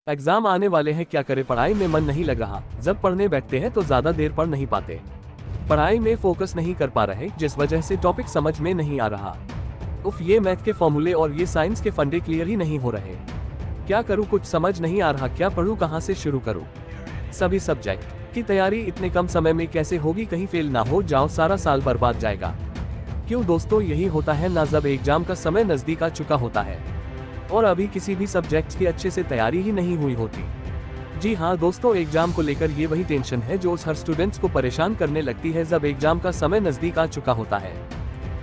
Exam आने वाले हैं, क्या करें, पढ़ाई में मन नहीं लग रहा। जब पढ़ने बैठते हैं तो ज्यादा देर पढ़ नहीं पाते, पढ़ाई में फोकस नहीं कर पा रहे, जिस वजह से टॉपिक समझ में नहीं आ रहा। उफ, ये मैथ के फॉर्मूले और ये साइंस के फंडे क्लियर ही नहीं हो रहे। क्या करूँ, कुछ समझ नहीं आ रहा, क्या पढूं, कहाँ से शुरू करूँ। सभी सब्जेक्ट की तैयारी इतने कम समय में कैसे होगी, कहीं फेल ना हो जाओ, सारा साल बर्बाद जाएगा। क्यों दोस्तों, यही होता है ना जब एग्जाम का समय नजदीक आ चुका होता है और अभी किसी भी सब्जेक्ट की अच्छे से तैयारी ही नहीं हुई होती। जी हाँ दोस्तों, एग्जाम को लेकर ये वही टेंशन है जो हर स्टूडेंट्स को परेशान करने लगती है जब एग्जाम का समय नजदीक आ चुका होता है।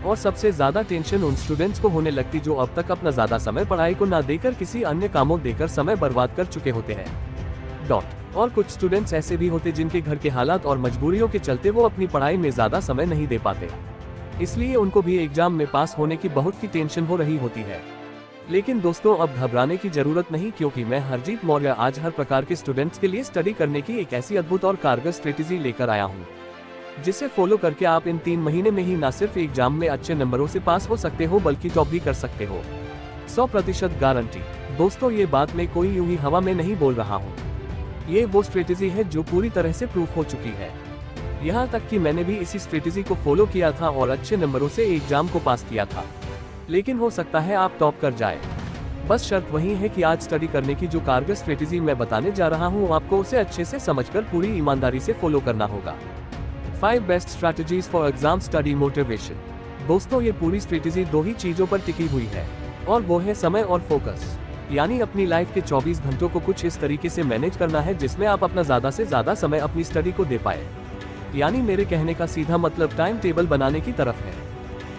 और सबसे ज्यादा टेंशन उन स्टूडेंट्स को होने लगती जो अब तक अपना ज्यादा समय पढ़ाई को ना देकर किसी अन्य कामों देकर समय बर्बाद कर चुके होते हैं। और कुछ स्टूडेंट्स ऐसे भी होते जिनके घर के हालात और मजबूरियों के चलते वो अपनी पढ़ाई में ज्यादा समय नहीं दे पाते, इसलिए उनको भी एग्जाम में पास होने की बहुत की टेंशन हो रही होती है। लेकिन दोस्तों, अब घबराने की जरूरत नहीं, क्योंकि मैं हरजीत मौर्य आज हर प्रकार के स्टूडेंट्स के लिए स्टडी करने की एक ऐसी अद्भुत और कारगर स्ट्रेटेजी लेकर आया हूँ, जिसे फॉलो करके आप इन 3 महीने में ही न सिर्फ एग्जाम में अच्छे नंबरों से पास हो सकते हो बल्कि टॉप भी कर सकते हो। 100% गारंटी। दोस्तों, ये बात मैं कोई यूं ही हवा में नहीं बोल रहा हूँ, ये वो स्ट्रेटेजी है जो पूरी तरह से प्रूफ हो चुकी है। यहाँ तक कि मैंने भी इसी स्ट्रेटेजी को फॉलो किया था और अच्छे नंबरों से एग्जाम को पास किया था। लेकिन हो सकता है आप टॉप कर जाए, बस शर्त वही है कि आज स्टडी करने की जो कारगर स्ट्रेटेजी मैं बताने जा रहा हूँ आपको उसे अच्छे से समझकर पूरी ईमानदारी से फॉलो करना होगा। 5 best strategies for exam study motivation. दोस्तों, ये पूरी स्ट्रेटेजी 2 ही चीजों पर टिकी हुई है और वो है समय और फोकस। यानी अपनी लाइफ के 24 घंटों को कुछ इस तरीके से मैनेज करना है जिसमें आप अपना ज्यादा से ज्यादा समय अपनी स्टडी को दे पाए। यानी मेरे कहने का सीधा मतलब टाइम टेबल बनाने की तरफ है।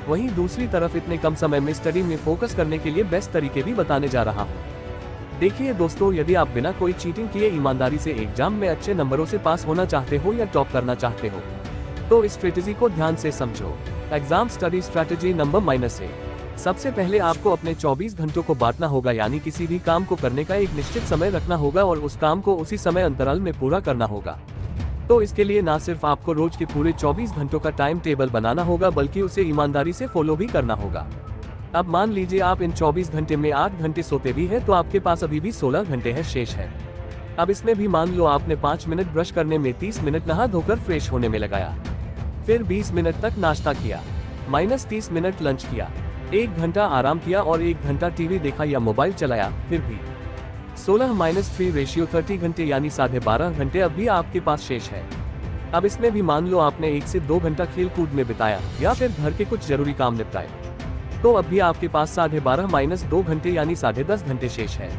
वहीं दूसरी तरफ इतने कम समय में स्टडी में फोकस करने के लिए बेस्ट तरीके भी बताने जा रहा हूँ। देखिए दोस्तों, यदि आप बिना कोई चीटिंग किए ईमानदारी से एग्जाम में अच्छे नंबरों से पास होना चाहते हो या टॉप करना चाहते हो तो इस स्ट्रेटेजी को ध्यान से समझो। Exam study strategy number -1। सबसे पहले आपको अपने 24 घंटों को बांटना होगा, यानी किसी भी काम को करने का एक निश्चित समय रखना होगा और उस काम को उसी समय अंतराल में पूरा करना होगा। तो इसके लिए ना सिर्फ आपको रोज के पूरे 24 घंटों का टाइम टेबल बनाना होगा बल्कि उसे ईमानदारी से फॉलो भी करना होगा। अब मान लीजिए आप इन 24 घंटे में 8 घंटे सोते भी हैं तो आपके पास अभी भी 16 घंटे है शेष है। अब इसमें भी मान लो आपने 5 मिनट ब्रश करने में, 30 मिनट नहा धोकर फ्रेश होने में लगाया, फिर 20 मिनट तक नाश्ता किया, -30 मिनट लंच किया, 1 घंटा आराम किया और 1 घंटा टीवी देखा या मोबाइल चलाया, फिर भी 16 - 3 30 घंटे यानी 12.5 घंटे अब भी आपके पास शेष है। अब इसमें भी मान लो आपने 1 से 2 घंटा खेल कूद में बिताया या फिर घर के कुछ जरूरी काम निपटाए, तो अब भी आपके पास 12.5 - 2 घंटे यानी 10.5 घंटे शेष है।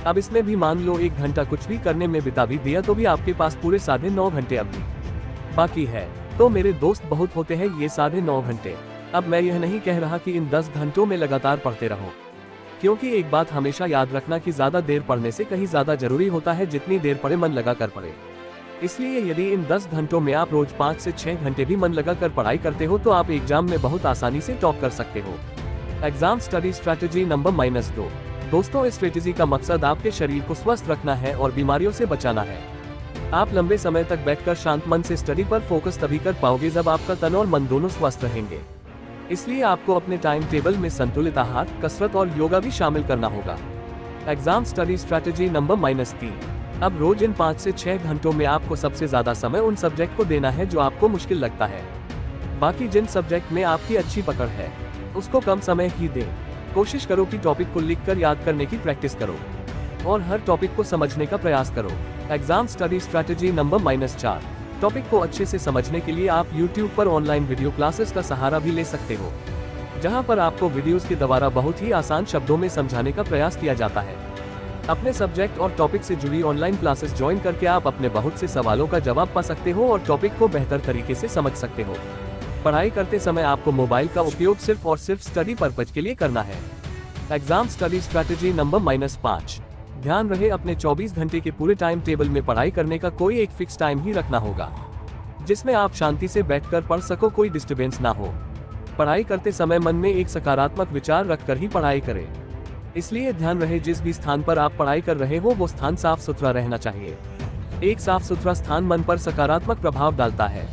अब इसमें भी मान लो 1 घंटा कुछ भी करने में बिता भी दिया तो भी आपके पास पूरे 9.5 घंटे अब भी बाकी है। तो मेरे दोस्त, बहुत होते हैं ये 9.5 घंटे। अब मैं यह नहीं कह रहा कि इन 10 घंटों में लगातार पढ़ते रहो, क्योंकि एक बात हमेशा याद रखना कि ज्यादा देर पढ़ने से कहीं ज्यादा जरूरी होता है जितनी देर पढ़े मन लगा कर पढ़े। इसलिए यदि इन 10 घंटों में आप रोज 5 से 6 घंटे भी मन लगा कर पढ़ाई करते हो तो आप एग्जाम में बहुत आसानी से टॉप कर सकते हो। Exam study strategy number -2। दोस्तों, इस स्ट्रेटेजी का मकसद आपके शरीर को स्वस्थ रखना है और बीमारियों से बचाना है। आप लंबे समय तक बैठकर शांत मन से स्टडी पर फोकस तभी कर पाओगे जब आपका तन और मन दोनों स्वस्थ रहेंगे। इसलिए आपको अपने टाइम टेबल में संतुलित आहार, कसरत और योगा भी शामिल करना होगा। Exam study strategy number -3। अब रोज इन 5 से 6 घंटों में आपको सबसे ज्यादा समय उन सब्जेक्ट को देना है जो आपको मुश्किल लगता है। बाकी जिन सब्जेक्ट में आपकी अच्छी पकड़ है उसको कम समय ही दें। कोशिश करो कि टॉपिक को लिखकर याद करने की प्रैक्टिस करो और हर टॉपिक को समझने का प्रयास करो। Exam study strategy number -4। Topic को अच्छे से समझने के लिए आप YouTube पर ऑनलाइन वीडियो क्लासेस का सहारा भी ले सकते हो, जहां पर आपको वीडियोस के द्वारा बहुत ही आसान शब्दों में समझाने का प्रयास किया जाता है। अपने सब्जेक्ट और टॉपिक से जुड़ी ऑनलाइन क्लासेस ज्वाइन करके आप अपने बहुत से सवालों का जवाब पा सकते हो और टॉपिक को बेहतर तरीके से समझ सकते हो। पढ़ाई करते समय आपको मोबाइल का उपयोग सिर्फ और सिर्फ स्टडी पर्पज के लिए करना है। Exam study strategy number -5। ध्यान रहे, अपने 24 घंटे के पूरे टाइम टेबल में पढ़ाई करने का कोई एक फिक्स टाइम ही रखना होगा जिसमें आप शांति से बैठकर पढ़ सको, कोई डिस्टर्बेंस ना हो। पढ़ाई करते समय मन में एक सकारात्मक विचार रखकर ही पढ़ाई करें। इसलिए ध्यान रहे, जिस भी स्थान पर आप पढ़ाई कर रहे हो वो स्थान साफ सुथरा रहना चाहिए। एक साफ सुथरा स्थान मन पर सकारात्मक प्रभाव डालता है।